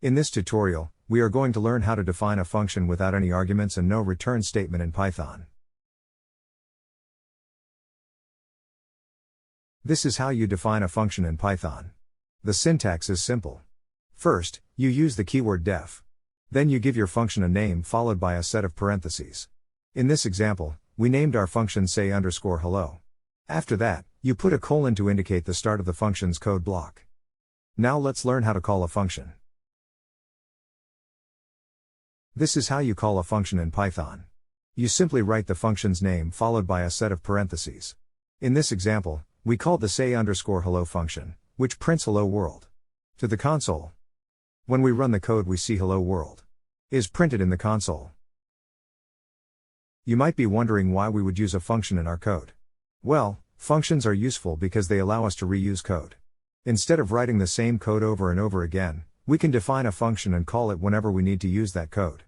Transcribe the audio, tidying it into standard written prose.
In this tutorial, we are going to learn how to define a function without any arguments and no return statement in Python. This is how you define a function in Python. The syntax is simple. First, you use the keyword def. Then you give your function a name followed by a set of parentheses. In this example, we named our function say_hello. After that, you put a colon to indicate the start of the function's code block. Now let's learn how to call a function. This is how you call a function in Python. You simply write the function's name followed by a set of parentheses. In this example, we called the say_hello function, which prints hello world to the console. When we run the code, we see hello world is printed in the console. You might be wondering why we would use a function in our code. Well, functions are useful because they allow us to reuse code. Instead of writing the same code over and over again, we can define a function and call it whenever we need to use that code.